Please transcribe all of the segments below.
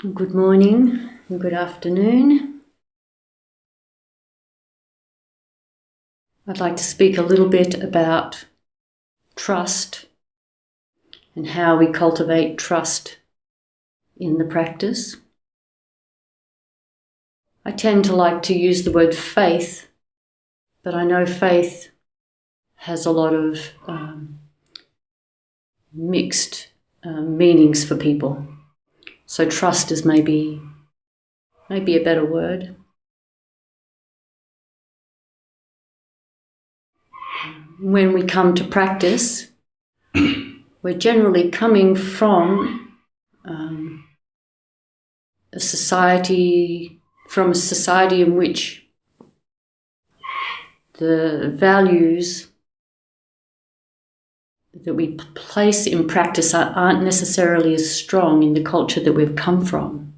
Good morning and good afternoon. I'd like to speak a little bit about trust and how we cultivate trust in the practice. I tend to like to use the word faith, but I know faith has a lot of mixed meanings for people. So trust is maybe a better word. When we come to practice, we're generally coming from a society in which the values that we place in practice aren't necessarily as strong in the culture that we've come from.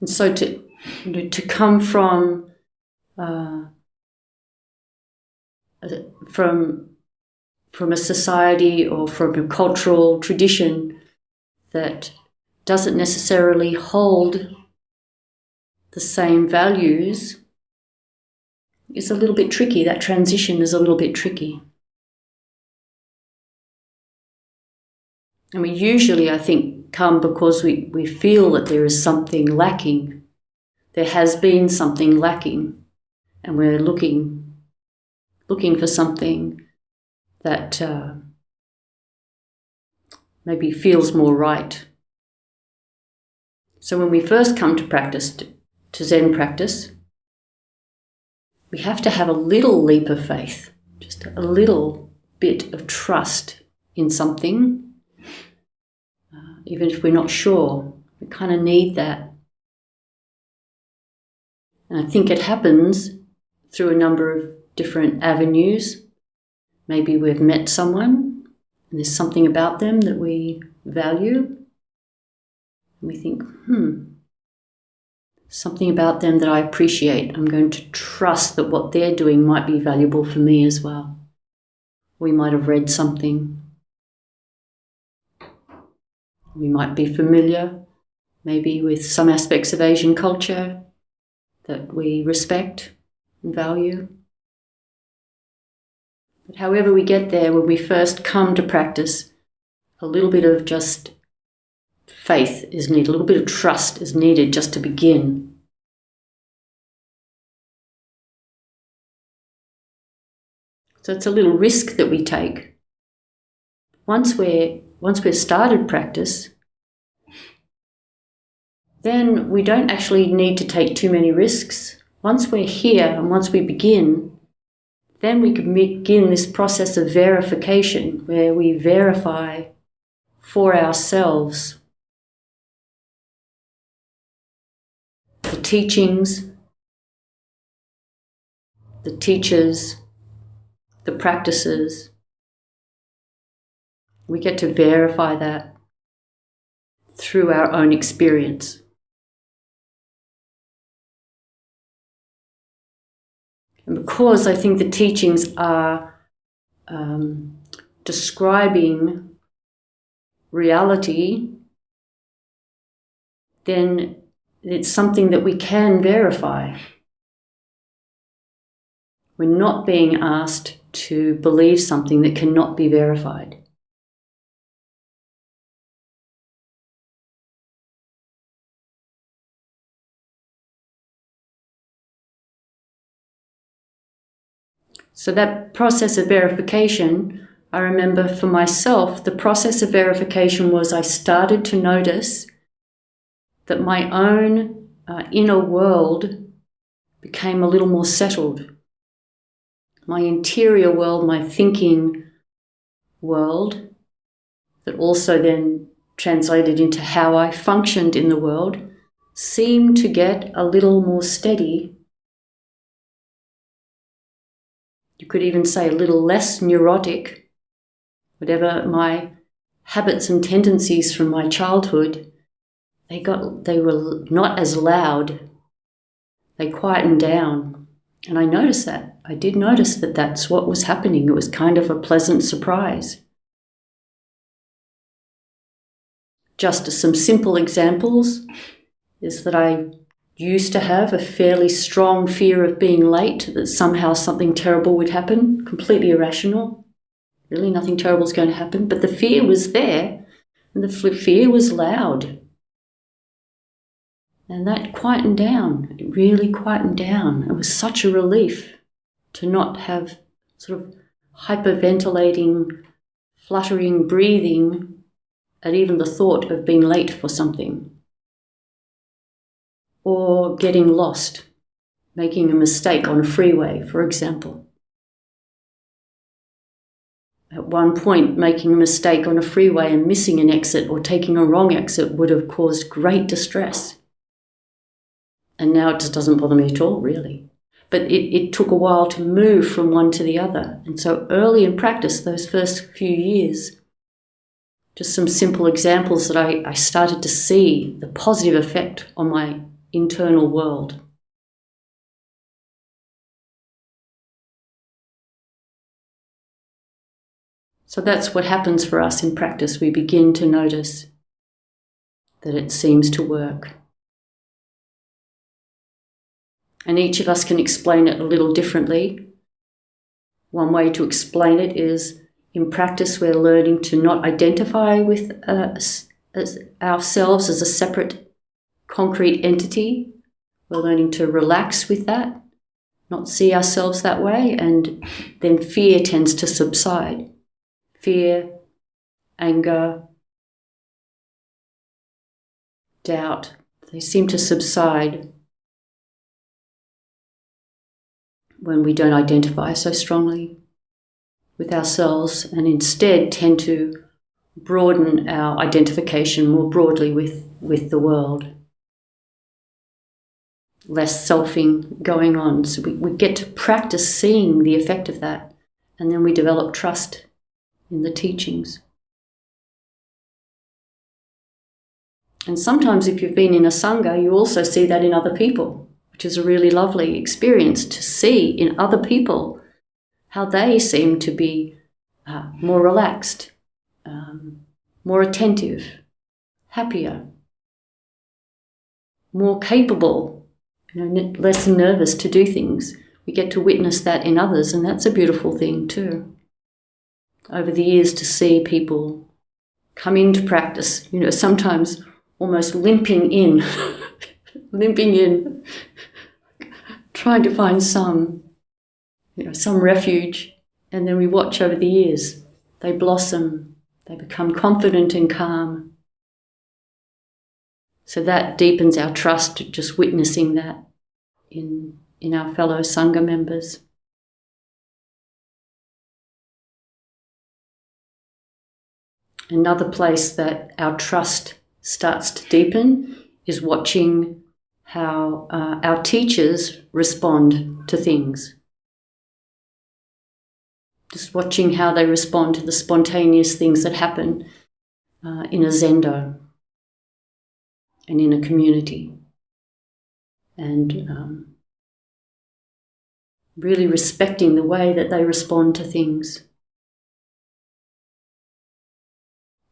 And so to come from a society or from a cultural tradition that doesn't necessarily hold the same values is a little bit tricky. That transition is a little bit tricky. And we usually, I think, come because we feel that there is something lacking. There has been something lacking, and we're looking for something that maybe feels more right. So when we first come to practice, to Zen practice, we have to have a little leap of faith, just a little bit of trust in something. Even if we're not sure, we kind of need that. And I think it happens through a number of different avenues. Maybe we've met someone and there's something about them that we value. And we think, something about them that I appreciate. I'm going to trust that what they're doing might be valuable for me as well. We might have read something. We might be familiar, maybe with some aspects of Asian culture that we respect and value. But however we get there, when we first come to practice, a little bit of just faith is needed, a little bit of trust is needed just to begin. So it's a little risk that we take. Once we've started practice, then we don't actually need to take too many risks. Once we're here and once we begin, then we can begin this process of verification where we verify for ourselves the teachings, the teachers, the practices. We get to verify that through our own experience. And because I think the teachings are describing reality, then it's something that we can verify. We're not being asked to believe something that cannot be verified. So that process of verification, I remember for myself, the process of verification was I started to notice that my own inner world became a little more settled. My interior world, my thinking world, that also then translated into how I functioned in the world, seemed to get a little more steady. You could even say a little less neurotic. Whatever my habits and tendencies from my childhood, they were not as loud. They quietened down. And I noticed that. I did notice that that's what was happening. It was kind of a pleasant surprise. just some simple examples is that I used to have a fairly strong fear of being late, that somehow something terrible would happen, completely irrational. Really, nothing terrible is going to happen. But the fear was there, and the fear was loud. And that quietened down. It really quietened down. It was such a relief to not have sort of hyperventilating, fluttering breathing at even the thought of being late for something. Or getting lost, making a mistake on a freeway, for example. At one point, making a mistake on a freeway and missing an exit or taking a wrong exit would have caused great distress. And now it just doesn't bother me at all, really. But it took a while to move from one to the other. And so early in practice, those first few years, just some simple examples that I started to see the positive effect on my internal world. So that's what happens for us in practice. We begin to notice that it seems to work. And each of us can explain it a little differently. One way to explain it is, in practice, we're learning to not identify with as ourselves as a separate concrete entity. We're learning to relax with that, not see ourselves that way, and then fear tends to subside. Fear, anger, doubt, they seem to subside when we don't identify so strongly with ourselves and instead tend to broaden our identification more broadly with the world. Less selfing going on. So we get to practice seeing the effect of that, and then we develop trust in the teachings. And sometimes if you've been in a sangha, you also see that in other people, which is a really lovely experience to see in other people how they seem to be more relaxed, more attentive, happier, more capable, less nervous to do things. We get to witness that in others, and that's a beautiful thing too. Over the years, to see people come into practice, sometimes almost limping in, trying to find some refuge, and then we watch over the years. They blossom, they become confident and calm. So that deepens our trust, just witnessing that in our fellow Sangha members. Another place that our trust starts to deepen is watching how our teachers respond to things. Just watching how they respond to the spontaneous things that happen in a zendo and in a community. And really respecting the way that they respond to things.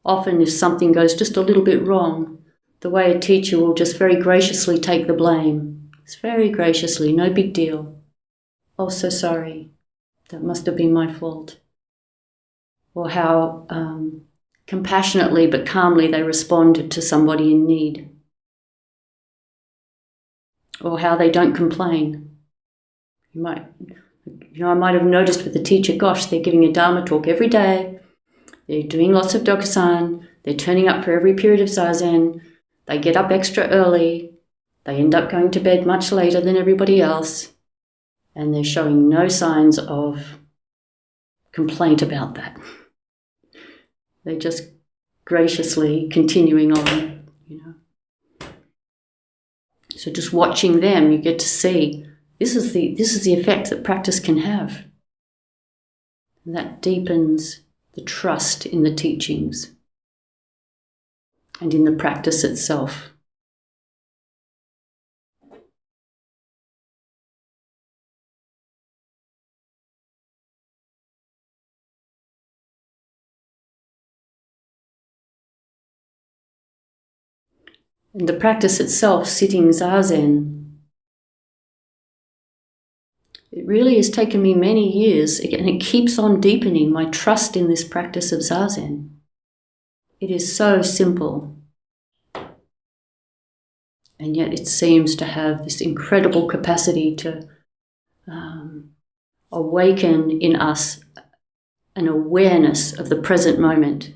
Often if something goes just a little bit wrong, the way a teacher will just very graciously take the blame. It's very graciously, no big deal. Oh, so sorry. That must have been my fault. Or how compassionately but calmly they respond to somebody in need. Or how they don't complain. I might have noticed with the teacher, gosh, they're giving a Dharma talk every day. They're doing lots of dokusan. They're turning up for every period of zazen. They get up extra early. They end up going to bed much later than everybody else. And they're showing no signs of complaint about that. They're just graciously continuing on, So just watching them, you get to see this is the effect that practice can have. And that deepens the trust in the teachings and in the practice itself. And the practice itself, sitting Zazen, it really has taken me many years, and it keeps on deepening my trust in this practice of Zazen. It is so simple, and yet it seems to have this incredible capacity to awaken in us an awareness of the present moment,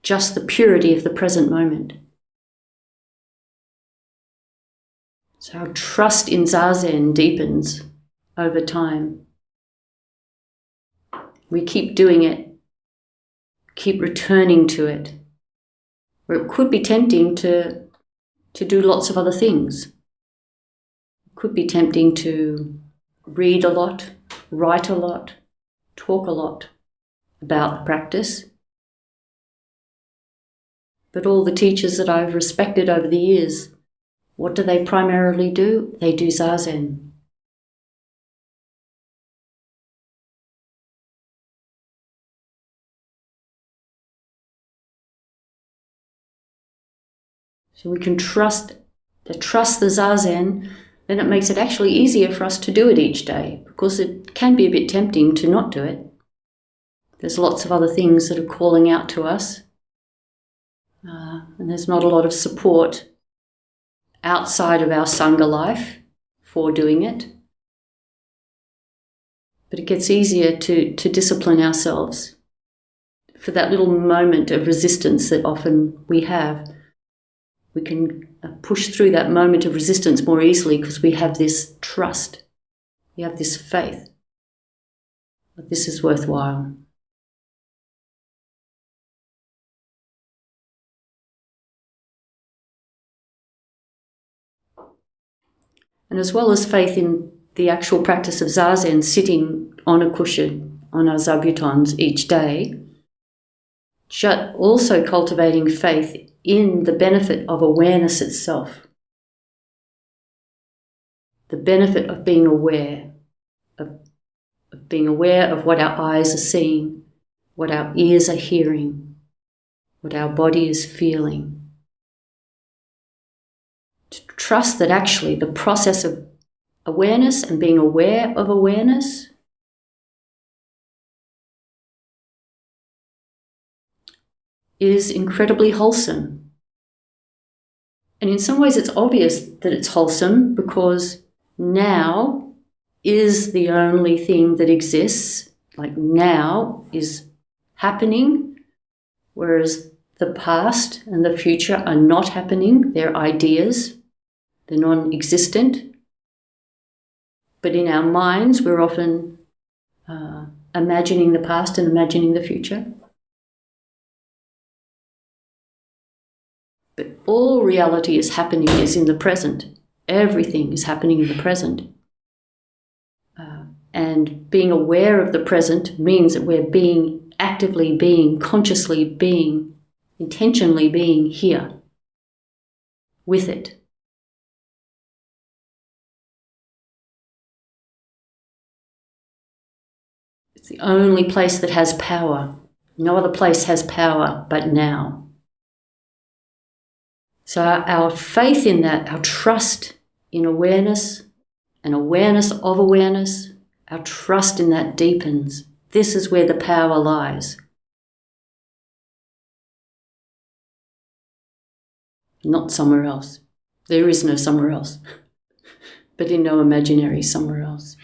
just the purity of the present moment. So our trust in Zazen deepens over time. We keep doing it, keep returning to it, where it could be tempting to do lots of other things. It could be tempting to read a lot, write a lot, talk a lot about the practice. But all the teachers that I've respected over the years, what do they primarily do? They do Zazen. So we can trust the Zazen, then it makes it actually easier for us to do it each day, because it can be a bit tempting to not do it. There's lots of other things that are calling out to us, and there's not a lot of support outside of our Sangha life for doing it. But it gets easier to discipline ourselves for that little moment of resistance that often we have. We can push through that moment of resistance more easily because we have this trust, we have this faith that this is worthwhile. And as well as faith in the actual practice of Zazen, sitting on a cushion, on our zabutons each day, also cultivating faith in the benefit of awareness itself. The benefit of being aware, of being aware of what our eyes are seeing, what our ears are hearing, what our body is feeling. To trust that actually the process of awareness and being aware of awareness is incredibly wholesome. And in some ways it's obvious that it's wholesome because now is the only thing that exists. Like now is happening, whereas the past and the future are not happening. They're ideas. They're non-existent. But in our minds, we're often imagining the past and imagining the future. But all reality is happening is in the present. Everything is happening in the present. And being aware of the present means that we're actively being, consciously being, intentionally being here with it. It's the only place that has power. No other place has power but now. So our faith in that, our trust in awareness and awareness of awareness, our trust in that deepens. This is where the power lies. Not somewhere else. There is no somewhere else, but in no imaginary somewhere else.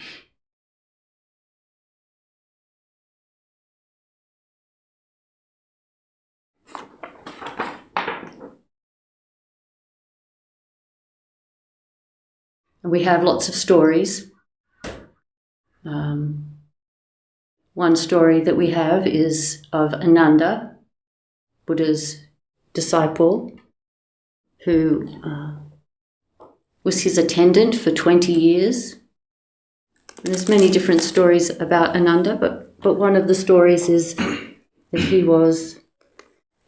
And we have lots of stories. One story that we have is of Ananda, Buddha's disciple, who was his attendant for 20 years. And there's many different stories about Ananda, but one of the stories is that he was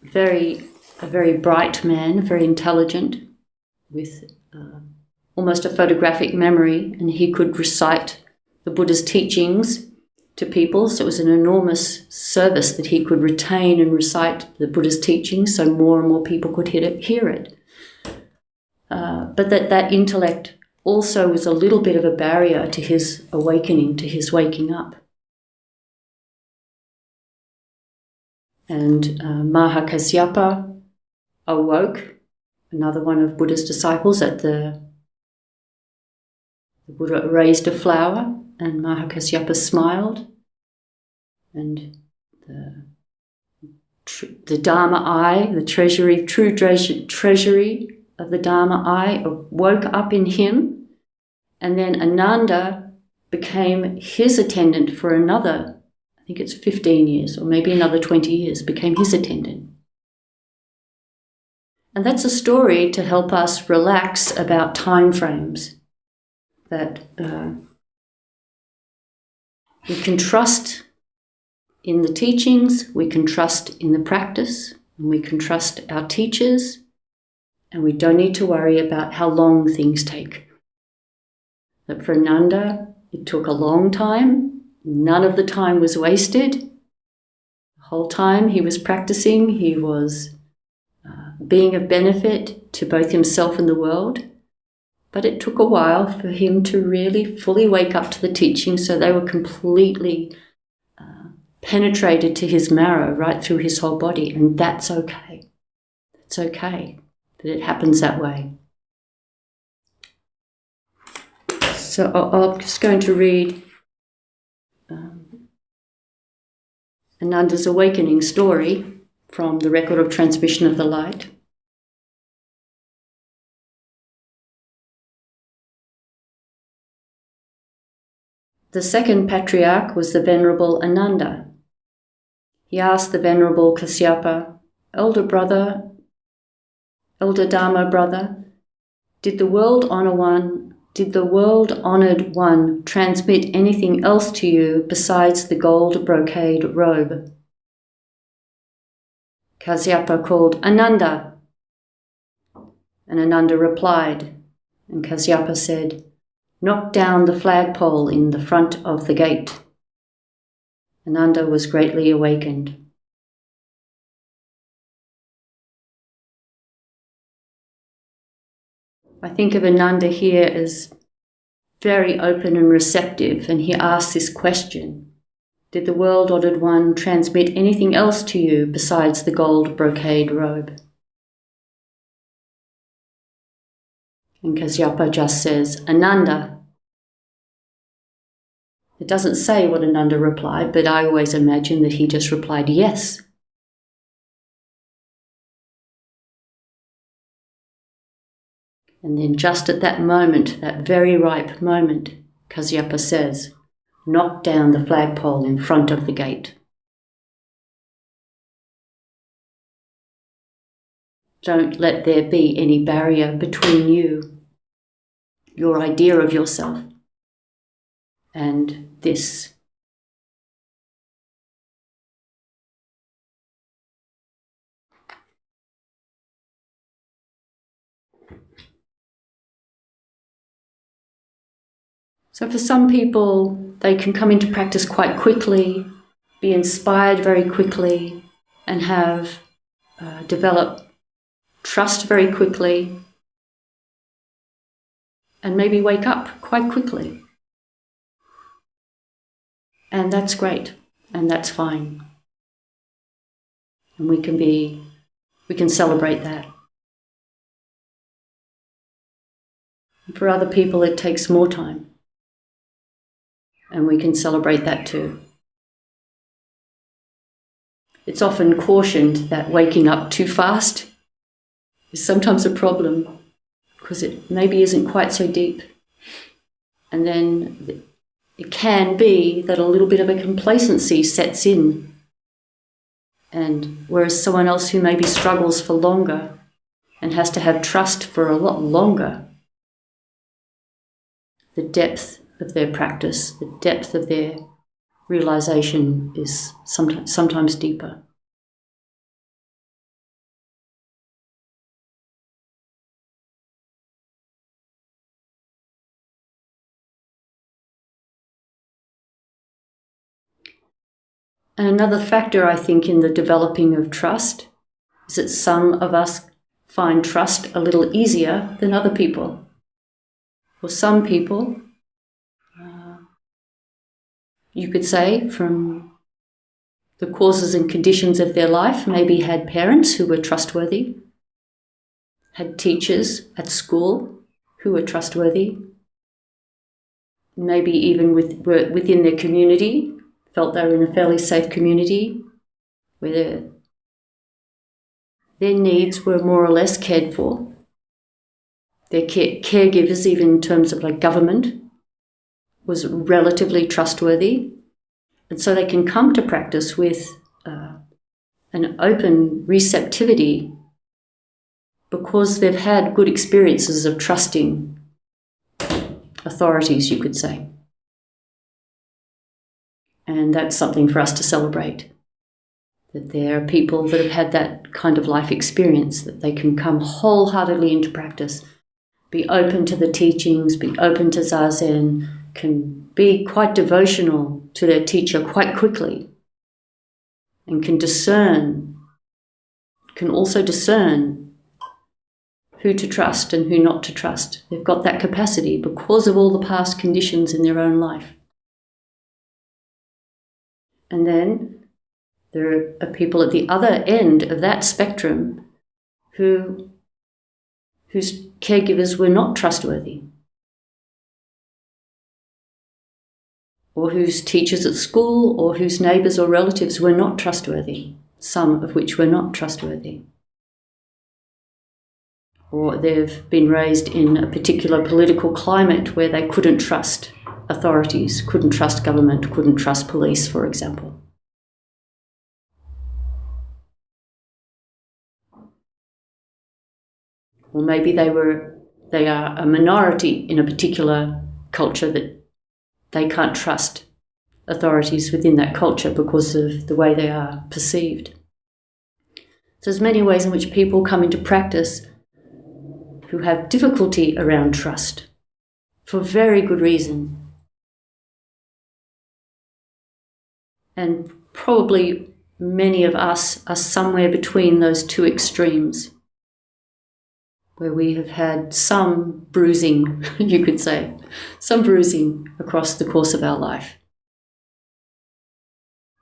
a very bright man, very intelligent, with almost a photographic memory, and he could recite the Buddha's teachings to people. So it was an enormous service that he could retain and recite the Buddha's teachings so more and more people could hear it. but that intellect also was a little bit of a barrier to his awakening, to his waking up. And Mahakasyapa awoke, another one of Buddha's disciples, at the Buddha raised a flower and Mahakasyapa smiled, and the Dharma eye, the true treasury of the Dharma eye woke up in him, and then Ananda became his attendant for another, I think it's 15 years or maybe another 20 years, became his attendant. And that's a story to help us relax about time frames, that we can trust in the teachings, we can trust in the practice, and we can trust our teachers, and we don't need to worry about how long things take. That for Ananda, it took a long time. None of the time was wasted. The whole time he was practicing, he was being of benefit to both himself and the world. But it took a while for him to really fully wake up to the teachings, so they were completely penetrated to his marrow, right through his whole body, and that's okay. It's okay that it happens that way. So I'm just going to read Ananda's awakening story from the Record of Transmission of the Light. The second patriarch was the Venerable Ananda. He asked the Venerable Kasyapa, Elder Dharma brother, did the world-honoured one transmit anything else to you besides the gold brocade robe? Kasyapa called, Ananda. And Ananda replied, and Kasyapa said, knock down the flagpole in the front of the gate. Ananda was greatly awakened. I think of Ananda here as very open and receptive, and he asks this question, did the world-honoured one transmit anything else to you besides the gold brocade robe? And Kasyapa just says, Ananda. It doesn't say what Ananda replied, but I always imagine that he just replied yes. And then just at that moment, that very ripe moment, Kasyapa says, knock down the flagpole in front of the gate. Don't let there be any barrier between you, your idea of yourself, and this. So for some people, they can come into practice quite quickly, be inspired very quickly, and have develop trust very quickly, and maybe wake up quite quickly. And that's great, and that's fine. And we can celebrate that. For other people, it takes more time. And we can celebrate that too. It's often cautioned that waking up too fast is sometimes a problem because it maybe isn't quite so deep. And then it can be that a little bit of a complacency sets in. And whereas someone else who maybe struggles for longer and has to have trust for a lot longer, the depth of their practice, the depth of their realization is sometimes deeper. And another factor, I think, in the developing of trust is that some of us find trust a little easier than other people. For some people, you could say, from the causes and conditions of their life, maybe had parents who were trustworthy, had teachers at school who were trustworthy, maybe even were within their community, felt they were in a fairly safe community where their needs were more or less cared for. Their caregivers, even in terms of like government, was relatively trustworthy. And so they can come to practice with an open receptivity because they've had good experiences of trusting authorities, you could say. And that's something for us to celebrate, that there are people that have had that kind of life experience, that they can come wholeheartedly into practice, be open to the teachings, be open to Zazen, can be quite devotional to their teacher quite quickly, and can also discern who to trust and who not to trust. They've got that capacity because of all the past conditions in their own life. And then there are people at the other end of that spectrum whose caregivers were not trustworthy, or whose teachers at school or whose neighbours or relatives were not trustworthy, some of which were not trustworthy. Or they've been raised in a particular political climate where they couldn't trust authorities, couldn't trust government, couldn't trust police, for example. Or maybe they are a minority in a particular culture that they can't trust authorities within that culture because of the way they are perceived. So there's many ways in which people come into practice who have difficulty around trust for very good reason. And probably many of us are somewhere between those two extremes, where we have had some bruising, you could say, some bruising across the course of our life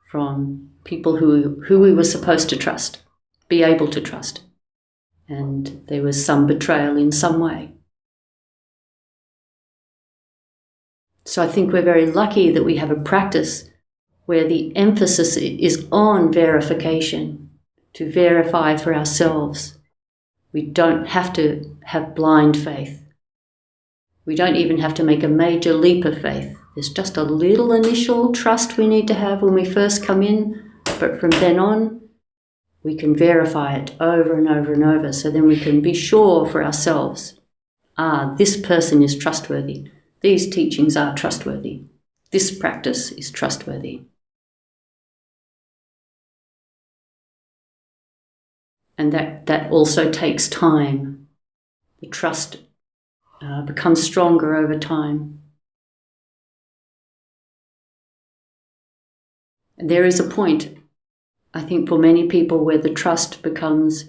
from people who we were supposed to trust, be able to trust. And there was some betrayal in some way. So I think we're very lucky that we have a practice where the emphasis is on verification, to verify for ourselves. We don't have to have blind faith. We don't even have to make a major leap of faith. There's just a little initial trust we need to have when we first come in, but from then on, we can verify it over and over and over, so then we can be sure for ourselves, this person is trustworthy. These teachings are trustworthy. This practice is trustworthy. And that also takes time. The trust becomes stronger over time. And there is a point, I think, for many people where the trust becomes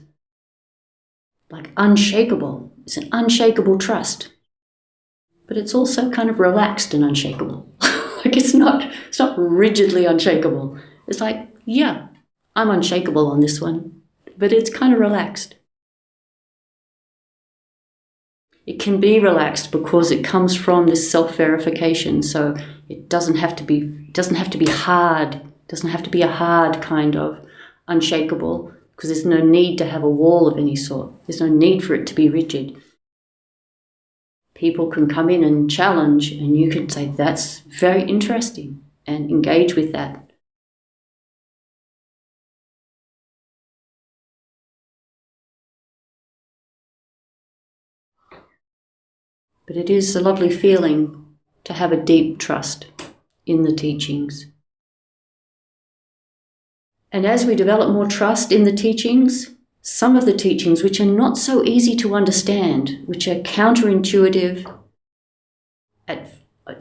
like unshakable. It's an unshakable trust. But it's also kind of relaxed and unshakable. Like it's not rigidly unshakable. It's like, yeah, I'm unshakable on this one, but it's kind of relaxed. It can be relaxed because it comes from this self-verification, so it doesn't have to be hard. It doesn't have to be a hard kind of unshakable, because there's no need to have a wall of any sort. There's no need for it to be rigid. People can come in and challenge, and you can say, that's very interesting, and engage with that. But it is a lovely feeling to have a deep trust in the teachings. And as we develop more trust in the teachings, some of the teachings which are not so easy to understand, which are counterintuitive, at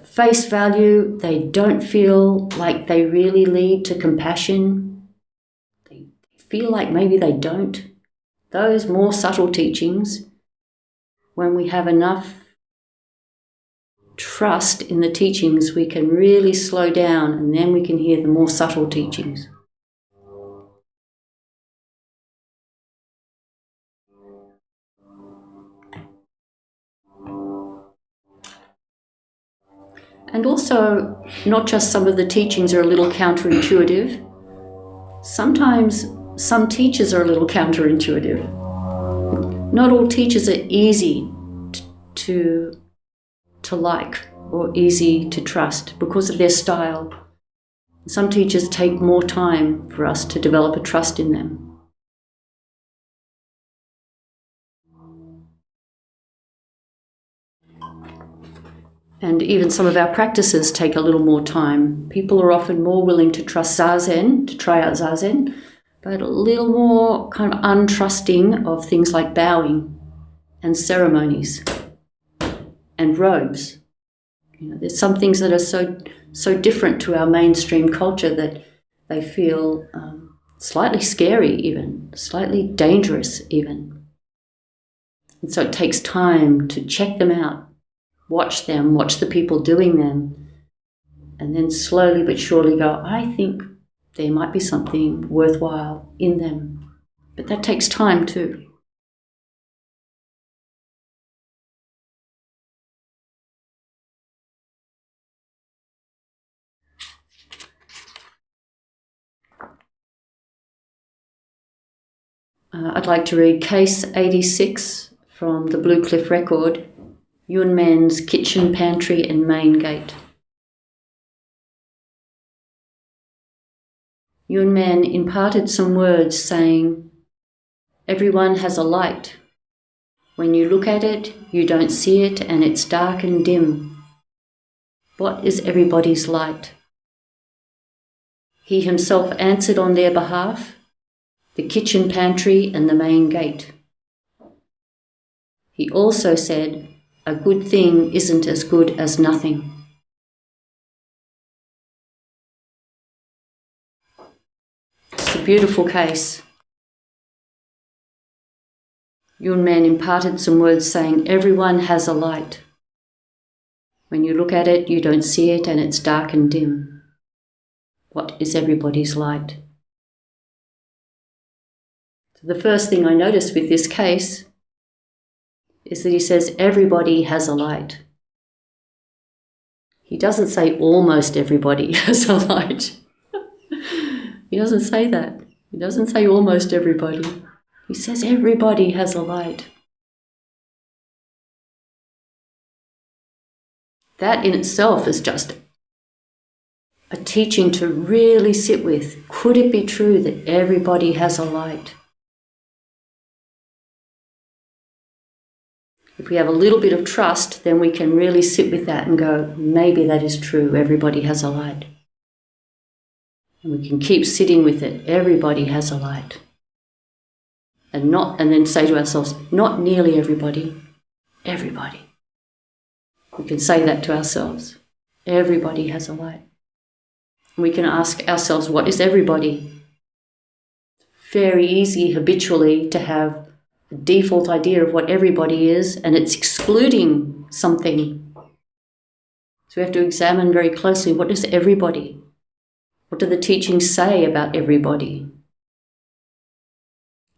face value, they don't feel like they really lead to compassion. They feel like maybe they don't. those more subtle teachings, when we have enough trust in the teachings, we can really slow down, and then we can hear the more subtle teachings. And also, not just some of the teachings are a little counterintuitive. Sometimes some teachers are a little counterintuitive. Not all teachers are easy to like or easy to trust because of their style. Some teachers take more time for us to develop a trust in them. And even some of our practices take a little more time. People are often more willing to trust Zazen, to try out Zazen, but a little more kind of untrusting of things like bowing and ceremonies and robes. There's some things that are so different to our mainstream culture that they feel slightly scary even, slightly dangerous even. And so it takes time to check them out. Watch them, watch the people doing them, and then slowly but surely go, I think there might be something worthwhile in them. But that takes time too. I'd like to read Case 86 from the Blue Cliff Record, Yunman's Kitchen, Pantry and Main Gate. Yunman imparted some words saying, everyone has a light. When you look at it, you don't see it and it's dark and dim. What is everybody's light? He himself answered on their behalf, the kitchen, pantry and the main gate. He also said, a good thing isn't as good as nothing. It's a beautiful case. Yunman imparted some words saying, everyone has a light. When you look at it, you don't see it and it's dark and dim. What is everybody's light? So the first thing I noticed with this case is that he says everybody has a light. He doesn't say almost everybody has a light. He doesn't say that. He doesn't say almost everybody. He says everybody has a light. That in itself is just a teaching to really sit with. Could it be true that everybody has a light? If we have a little bit of trust, then we can really sit with that and go, maybe that is true, everybody has a light. And we can keep sitting with it, everybody has a light. And then say to ourselves, not nearly everybody, everybody. We can say that to ourselves, everybody has a light. And we can ask ourselves, what is everybody? Very easy habitually to have default idea of what everybody is, and it's excluding something. So we have to examine very closely, what is everybody? What do the teachings say about everybody?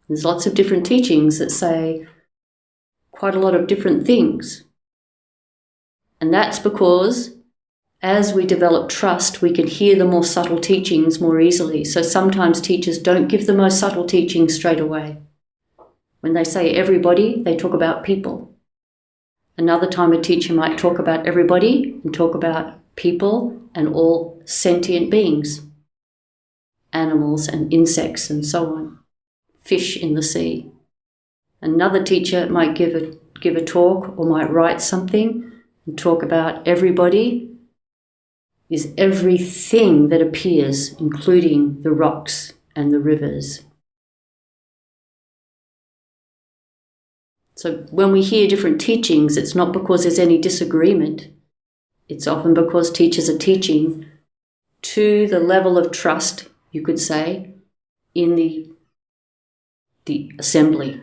There's lots of different teachings that say quite a lot of different things. And that's because as we develop trust, we can hear the more subtle teachings more easily. So sometimes teachers don't give the most subtle teachings straight away. When they say everybody, they talk about people. Another time a teacher might talk about everybody and talk about people and all sentient beings, animals and insects and so on, fish in the sea. Another teacher might give a talk or might write something and talk about everybody is everything that appears, including the rocks and the rivers. So when we hear different teachings, it's not because there's any disagreement. It's often because teachers are teaching to the level of trust, you could say, in the the assembly.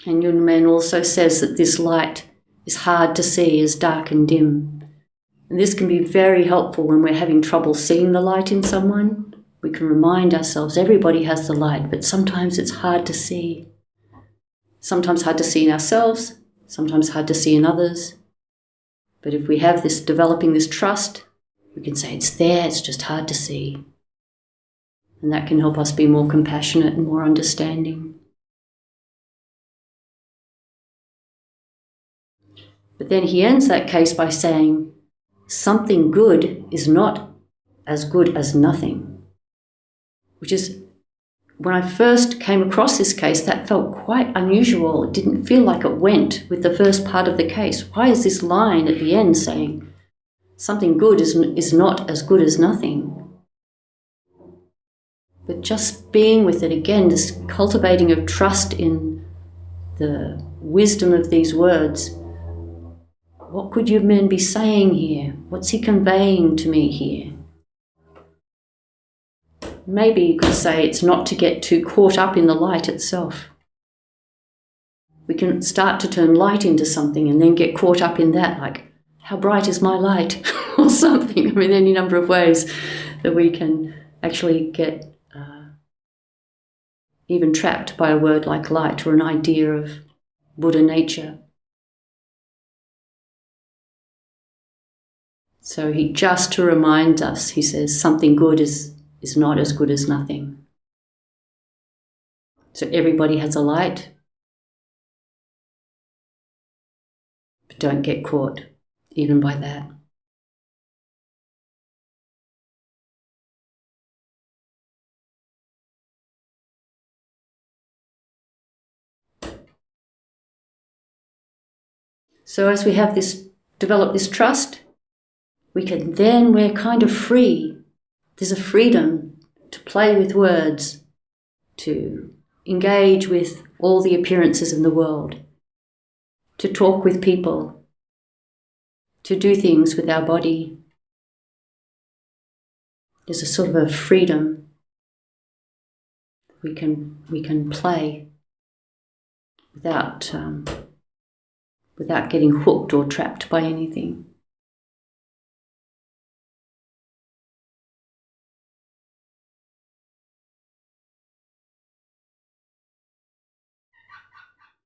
And Yunmen also says that this light is hard to see, is dark and dim. And this can be very helpful when we're having trouble seeing the light in someone. We can remind ourselves everybody has the light, but sometimes it's hard to see. Sometimes hard to see in ourselves, sometimes hard to see in others. But if we have this, developing this trust, we can say it's there, it's just hard to see. And that can help us be more compassionate and more understanding. But then he ends that case by saying, something good is not as good as nothing. Which is, when I first came across this case, that felt quite unusual. It didn't feel like it went with the first part of the case. Why is this line at the end saying, something good is not as good as nothing? But just being with it again, this cultivating of trust in the wisdom of these words. What could Yunmen be saying here? What's he conveying to me here? Maybe you could say it's not to get too caught up in the light itself. We can start to turn light into something and then get caught up in that, like, how bright is my light? Or something. I mean, any number of ways that we can actually get even trapped by a word like light or an idea of Buddha nature. So he just to remind us, he says, something good is not as good as nothing. So everybody has a light, but don't get caught even by that. So as we have this, develop this trust, we're kind of free. There's a freedom to play with words, to engage with all the appearances in the world, to talk with people, to do things with our body. There's a sort of a freedom. We can play without getting hooked or trapped by anything.